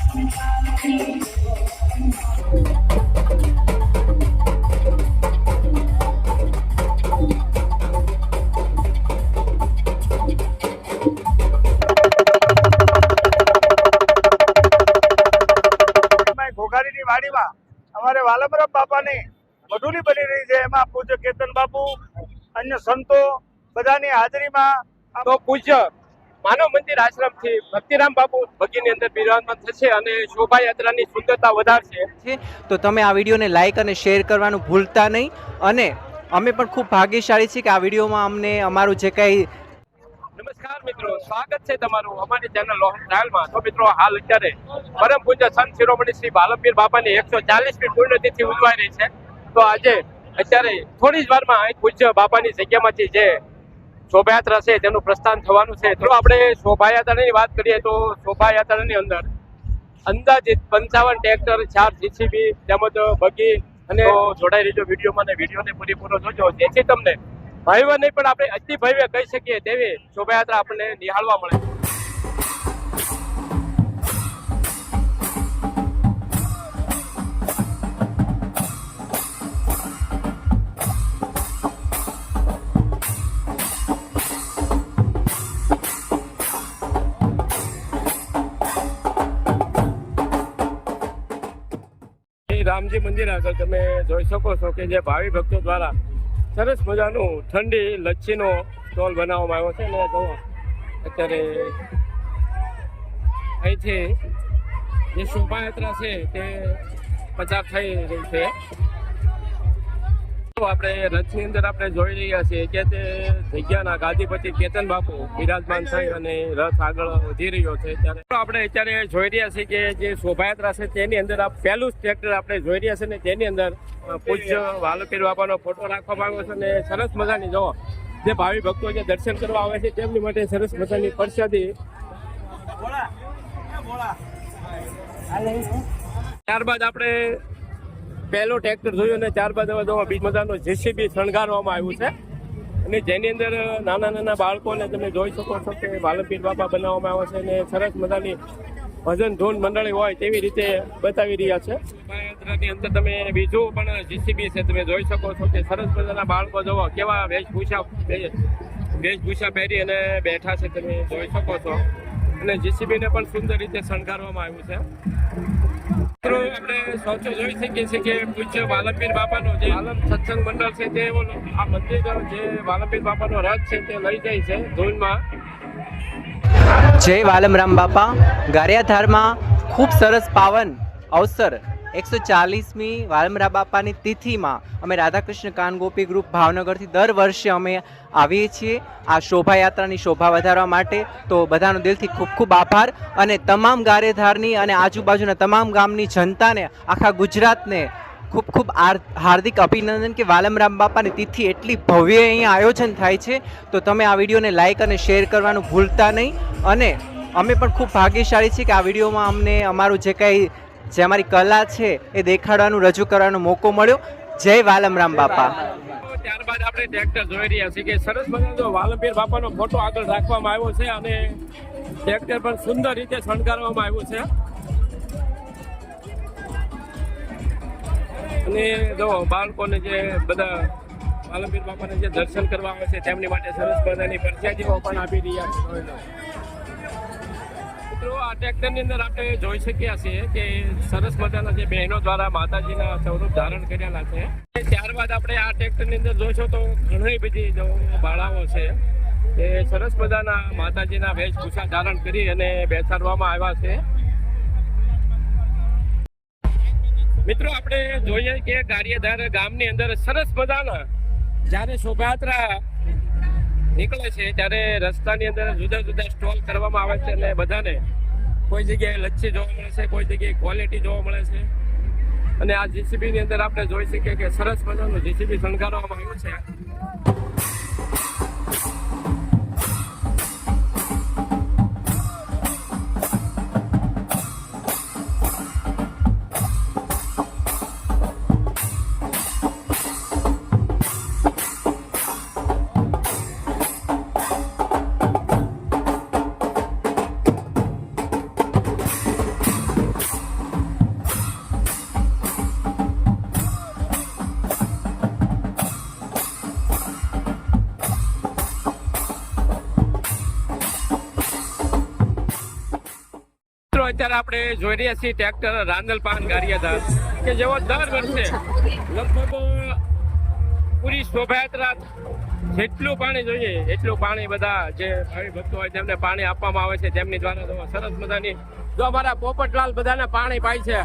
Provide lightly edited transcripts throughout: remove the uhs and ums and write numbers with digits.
ઘોઘારીની વાડીમાં અમારે વાલમરામ બાપાની મઢુલી બની રહી છે। એમાં પૂજ્ય કેતન બાપુ અન્ય સંતો બધાની હાજરીમાં તો પૂજ્ય માનવ મંદિર આશ્રમ થી ભક્તિરામ બાપુ બગીની અંદર બિરાજમાન થશે અને શોભાયાત્રાની સુંદરતા વધારશે। તો તમે આ વિડીયોને લાઈક અને શેર કરવાનું ભૂલતા નહીં અને અમે પણ ખૂબ ભાગ્યશાળી છીએ કે આ વિડીયોમાં અમને અમારું જે કંઈ નમસ્કાર મિત્રો, સ્વાગત છે તમારું અમારી ચેનલ લોહન ટ્રાયલમાં। તો મિત્રો હાલ અત્યારે પરમ પૂજ્ય સંત શિરોમણી શ્રી વાલમપીર બાપાની 140મી પુણ્યતિથિ ઉજવાઈ રહી છે। તો આજે અત્યારે થોડી જ વારમાં અહીં પૂજ્ય બાપાની જગ્યામાંથી જે શોભાયાત્રા છે તેનું પ્રસ્થાન થવાનું છે। તો આપણે શોભાયાત્રાની વાત કરીએ તો શોભાયાત્રાની અંદર અંદાજિત 55 ટ્રેક્ટર, 4 જીસીબી તેમજ બગી અને જોડાઈ રહીજો વિડીયોમાં અને વિડીયોને પૂરેપૂરો જોજો, જેથી તમને ભવ્ય નહીં પણ આપણે અતિ ભવ્ય કહી શકીએ તેવી શોભાયાત્રા આપણને નિહાળવા મળે। રામજી મંદિર આગળ તમે જોઈ શકો છો કે જે ભાવિ ભક્તો દ્વારા સરસ મજાનું ઠંડી લચ્છીનો સ્ટોલ બનાવવામાં આવ્યો છે અને જો અત્યારે અહીંથી જે શોભાયાત્રા છે તે પસાર થઈ રહી છે। તો આપણે રથની અંદર આપણે જોઈ રહ્યા છીએ કે તે જગ્યાના ગાદીપતિ કેતન બાપુ બિરાજમાન થઈ અને રથ આગળ વધી રહ્યો છે। ત્યારે આપણે અત્યારે જોઈ રહ્યા છીએ કે જે શોભાયાત્રા છે તેની અંદર આ પહેલું ટ્રેક્ટર આપણે જોઈ રહ્યા છે ને તેની અંદર પૂજ્ય વાલપીર બાપાનો ફોટો રાખવામાં આવ્યો છે અને સરસ મજાની જો જે ભાવિ ભક્તો જે દર્શન કરવા આવે છે તેમની માટે સરસ મજાની પ્રસાદી। ત્યારબાદ આપણે પહેલો ટ્રેક્ટર જોયું અને ત્યારબાદ હવે બીજ મજાનો જેસીબી શણગારવામાં આવ્યું છે અને જેની અંદર નાના નાના બાળકોને તમે જોઈ શકો છો કે વાલપીર બાપા બનાવવામાં આવ્યા છે અને સરસ મજાની ભજન ધૂન મંડળી હોય તેવી રીતે બતાવી રહ્યા છે। શોભાયાત્રાની અંદર તમે બીજું પણ જીસીબી છે તમે જોઈ શકો છો કે સરસ મજાના બાળકો જોવો કેવા વેશભૂષા પહેરી અને બેઠા છે તમે જોઈ શકો છો અને જીસીબીને પણ સુંદર રીતે શણગારવામાં આવ્યું છે। આપણે સૌથી જોઈ શકીએ છીએ કે પૂજ્ય વાલમપીર બાપાનો જે આલમ સત્સંગ મંડળ છે તે આ મંદિર જે વાલમપીર બાપાનો રથ છે તે લઈ જાય છે ધૂનમાં। જય વાલમરામ બાપા। ગારિયાધારમાં ખૂબ સરસ પાવન અવસર 140મી વાલમરામ બાપાની તિથિમાં અમે રાધાકૃષ્ણ કાન ગોપી ગ્રુપ ભાવનગરથી દર વર્ષે અમે આવીએ છીએ આ શોભાયાત્રાની શોભા વધારવા માટે। તો બધાનો દિલથી ખૂબ ખૂબ આભાર અને તમામ ગારિયાધારની અને આજુબાજુના તમામ ગામની જનતાને આખા ગુજરાતને ખૂબ ખૂબ હાર્દિક અભિનંદન કે વાલમરામ બાપાની તિથિ એટલી ભવ્ય અહીંયા આયોજન થાય છે। તો તમે આ વિડીયોને લાઈક અને શેર કરવાનું ભૂલતા નહીં અને અમે પણ ખૂબ ભાગ્યશાળી છીએ કે આ વિડીયોમાં અમને અમારું જે કંઈ જે અમારી કલા છે એ દેખાડવાનું રજૂ કરવાનો મોકો મળ્યો। જય વાલમરામ બાપા। ત્યારબાદ આપણે ટ્રેક્ટર જોઈ રહ્યા છીએ કે સરસ મજાનો વાલમપીર બાપાનો ફોટો આગળ રાખવામાં આવ્યો છે અને ટ્રેક્ટર પણ સુંદર રીતે શણગારવામાં આવ્યું છે અને જો બાળકોને જે બધા વાલમપીર બાપાને જે દર્શન કરવા આવે છે તેમની માટે સરસ મજાની પ્રસાદીઓ પણ આપી રહ્યા છે। મિત્રો આ ટ્રેક્ટરની અંદર આપણે જોઈ શકીએ છીએ કે સરસ મજાના જે બહેનો દ્વારા માતાજીના સ્વરૂપ ધારણ કરેલા છે। ત્યારબાદ આપણે આ ટ્રેક્ટરની અંદર જોશો તો ઘણી બધી બાળાઓ છે એ સરસ મજાના માતાજીના વેશભૂષા ધારણ કરી અને બેસાડવામાં આવ્યા છે। મિત્રો આપણે જોઈએ કે ગારિયાધાર ગામની અંદર સરસ મજાના જ્યારે શોભાયાત્રા નીકળે છે ત્યારે રસ્તાની અંદર જુદા જુદા સ્ટોલ કરવામાં આવે છે અને બધાને કોઈ જગ્યાએ લચ્છી જોવા મળે છે, કોઈ જગ્યાએ ક્વોલિટી જોવા મળે છે અને આ જીસીબીની અંદર આપણે જોઈ શકીએ કે સરસ મજાનું જીસીબી શણગારવામાં આવ્યું છે। અત્યારે આપણે જોઈ રહ્યા છીએ ટ્રેક્ટર રાંદલ પાન ગારિયાધાર કે જેઓ દર વર્ષે લગભગ પૂરી શોભાયાત્રા જેટલું પાણી જોઈએ એટલું પાણી બધા જે ભાવિ ભક્તો હોય તેમને પાણી આપવામાં આવે છે. તેમની દ્વારા તો સરસ મજાની જો અમારા પોપટલાલ બધાને પાણી પાય છે.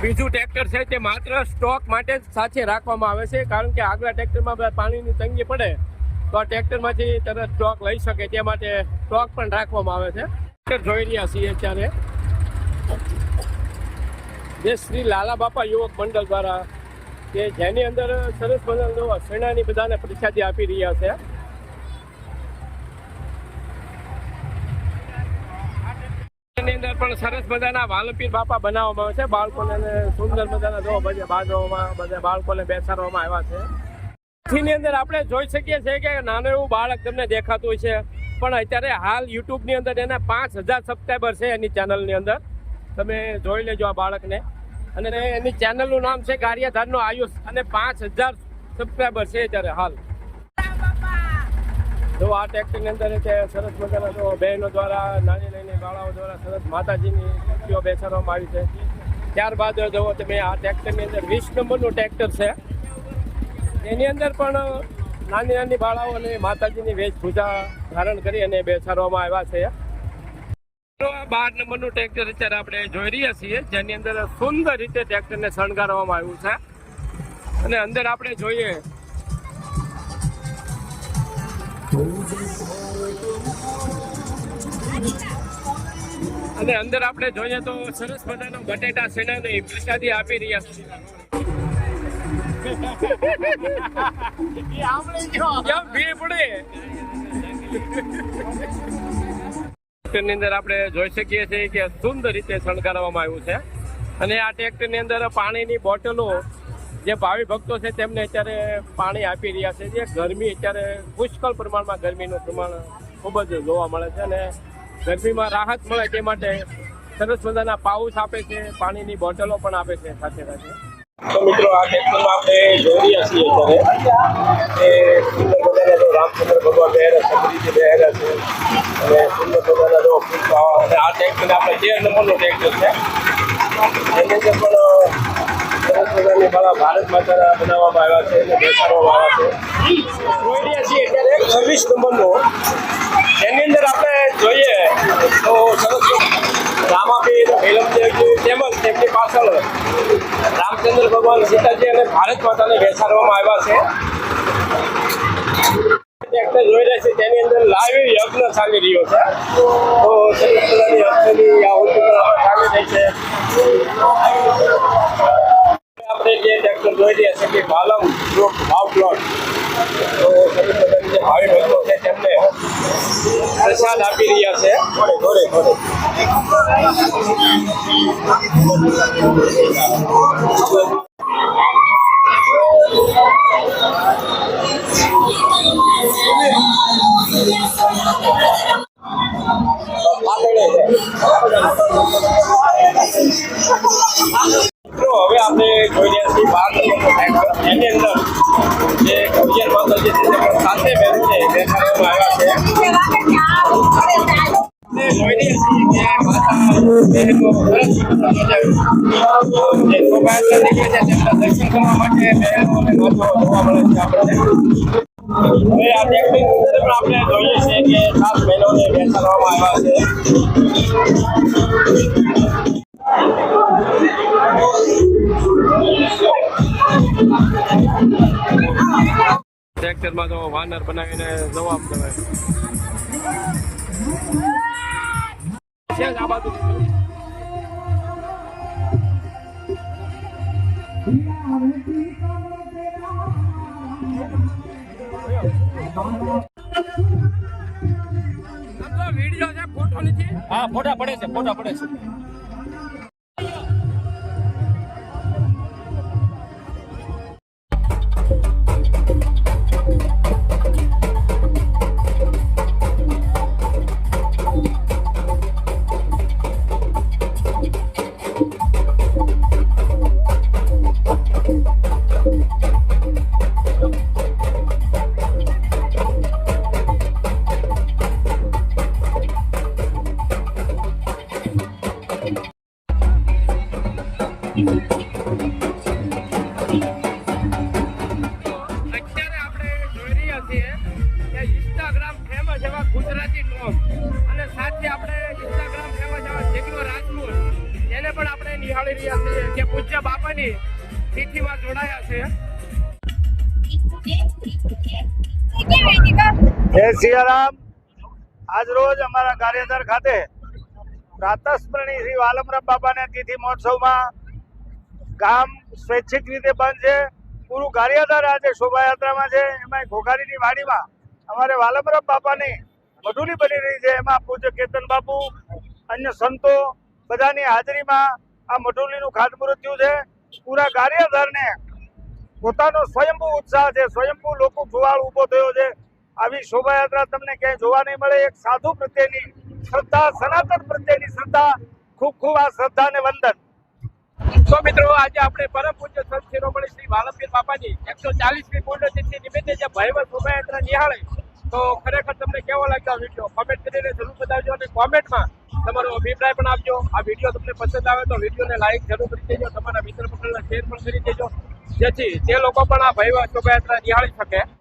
બીજું ટ્રેક્ટર છે તે માત્ર સ્ટોક માટે જ સાથે રાખવામાં આવે છે, કારણ કે આગલા ટ્રેક્ટરમાં પાણીની તંગી પડે તો આ ટ્રેક્ટરમાંથી તરત સ્ટોક લઈ શકે તે માટે સ્ટોક પણ રાખવામાં આવે છે. ટ્રેક્ટર જોઈ રહ્યા છીએ અત્યારે જે શ્રી લાલા બાપા યુવક મંડળ દ્વારા કે જેની અંદર સરસ મજાનો સેનાની બધાને પ્રસાદી આપી રહ્યા છે. એની અંદર પણ સરસ મજાના વાલપીર બાપા બનાવવામાં આવે છે. બાળકોને સુંદર મજાના જો બધા બાજુમાં બધા બાળકોને બેસાડવામાં આવ્યા છે. એની અંદર આપણે જોઈ શકીએ છીએ કે નાનું એવું બાળક તમને દેખાતું હોય છે, પણ અત્યારે હાલ યુટ્યુબની અંદર એના 5000 સબસ્ક્રાઈબર છે એની ચેનલની અંદર. તમે જોઈ લેજો આ બાળકને. અને એની ચેનલનું નામ છે ગારિયાધારનો આયુષ અને 5000 સબસ્ક્રાઈબર છે અત્યારે હાલ. જો આ ટ્રેક્ટરની અંદર છે સરસ મજાના જો બહેનો દ્વારા નાની નાની બાળાઓ દ્વારા સરસ માતાજીની મૂર્તિઓ બેસાડવામાં આવી છે. ત્યારબાદ જુઓ તમે આ ટ્રેક્ટરની અંદર 20 નંબરનું ટ્રેક્ટર છે. એની અંદર પણ નાની નાની બાળાઓ અને માતાજીની વેશભૂષા ધારણ કરી અને બેસાડવામાં આવ્યા છે. 12 નંબરનું ટ્રેક્ટર અત્યારે આપણે જોઈ રહ્યા છીએ, જેની અંદર સુંદર રીતે ટ્રેક્ટરને શણગારવામાં આવ્યું છે. અને અંદર આપણે જોઈએ તો સરસ મજાનો બટેટા સેનાની પ્રસાદી આપી રહ્યા છે. કેમ ભીડ પડે ટ્રેક્ટરની અંદર આપણે જોઈ શકીએ છીએ કે સુંદર રીતે શણગારવામાં આવ્યું છે. અને આ ટ્રેક્ટરની અંદર પાણીની બોટલો જે ભાવિ ભક્તો છે તેમને અત્યારે પાણી આપી રહ્યા છે. જે ગરમી અત્યારે પુષ્કળ પ્રમાણમાં ગરમીનું પ્રમાણ ખૂબ જ જોવા મળે છે અને ગરમીમાં રાહત મળે તે માટે સરસ મજાના પાઉચ આપે છે, પાણીની બોટલો પણ આપે છે સાથે સાથે. તો મિત્રો આ ટ્રેક્ટરમાં આપણે જોઈ રહ્યા છીએ અત્યારે એ સુંદર મજાના જો રામચંદ્ર ભગવાન બેહેરા છત્રીથી બેહેરા છે અને સુંદર મજાના જો અને આ ટ્રેક્ટરને આપણે 13 નંબરનું ટ્રેક્ટર છે. એની અંદર પણ સરસ મજાની મારા ભારત માતાના બનાવવામાં આવ્યા છે અને બેસાડવામાં આવ્યા છે. જોઈ રહ્યા છીએ અત્યારે 26 નંબરનું. એની અંદર આપણે જોઈએ તો સરસ રામાપીર ભૈરવદેવજી તેમજ તેમની પાછળ રામચંદ્ર ભગવાન, સીતાજી અને ભારત માતાને બેસાડવામાં આવ્યા છે. ટ્રેક્ટર જોઈ રહ્યા છે તેની અંદર લાઈવ યજ્ઞ ચાલી રહ્યો છે. તો સરસ મજાની યજ્ઞની આ ઉત્સવ ચાલી રહી છે. આપણે જે ટ્રેક્ટર જોઈ રહ્યા છે કે વાલમ ભાવ પ્લોટ, તો સરસ મજાની જે ભાવિ ભક્તો છે તેમને પ્રસાદ આપી રહ્યા છે. ઘોડે હવે આપણે જોઈ રહ્યા છીએ 12 એની અંદર જે કવિયર માતાજી છે તે સાથે બેસે બેસાડવામાં આવ્યા છે. જોઈ રહ્યા છીએ કે માતા બહેનો સરસ જે શોભાયાત્રા નીકળે છે તેમના દર્શન કરવા માટે બહેનો અને માતાઓ જોવા મળે છે આપણને. હવે આ ટ્રેક્ટરની અંદર પણ આપણે જોઈએ છીએ કે 7 બહેનોને બેસાડવામાં આવ્યા છે. ટ્રેક્ટરમાં તો વાનર બનાવીને જવાબ દેવાય છે. આ બાજુ વિડીયો છે, ફોટો નથી. હા, ફોટા પડે છે. મોરારજી ટોમ અને સાથે આપણે ઇન્સ્ટાગ્રામ ફેમસ જેટલો રાજપૂત એને પણ આપણે નિહાળી રહ્યા છીએ કે પૂજ્ય બાપાની તિથિમાં જોડાયા છે. જય સિયારામ. આજ રોજ અમારા ગારિયાધાર ખાતે પ્રાતસ્મરણી શ્રી વાલમરામ બાપાના તિથિ મહોત્સવમાં ગામ સ્વૈચ્છિક રીતે બંધ છે. પૂરું ગારિયાધાર આજે શોભાયાત્રામાં છે. એમાં ઘોઘારીની વાડીમાં અમારે વાલમરામ બાપાની મઢુલી બની રહી છે. એમાં પૂજ્ય કેતન બાપુ અન્ય સંતો બધાની હાજરીમાં આ મઢુલીનું ખાતમુહૂર્ત થયું છે. પૂરા ગારિયાધારને પોતાનો સ્વયંભૂ ઉત્સાહ છે. સ્વયંભૂ લોકો જુવાળ ઊભો થયો છે. આવી શોભાયાત્રા તમને ક્યાંય જોવા નહીં મળે. એક સાધુ પ્રત્યેની શ્રદ્ધા, સનાતન પ્રત્યેની શ્રદ્ધા, ખૂબ ખૂબ આ શ્રદ્ધાને વંદન. તો મિત્રો આજે આપણે પરમ પૂજ્ય સંત શિરોમણી શ્રી વાલમપીર બાપાની 140મી પુણ્યતિથિ નિમિત્તે જે ભવ્ય શોભાયાત્રા નિહાળી તો ખરેખર તમને કેવો લાગ્યો વિડીયો કોમેન્ટ કરીને જરૂર બતાવજો અને કોમેન્ટમાં તમારો અભિપ્રાય પણ આપજો. આ વિડીયો તમને પસંદ આવે તો વિડીયોને લાઈક જરૂર કરી દેજો, તમારા મિત્ર મંડળને શેર પણ કરી દેજો જેથી તે લોકો પણ આ ભવ્ય શોભાયાત્રા નિહાળી શકે.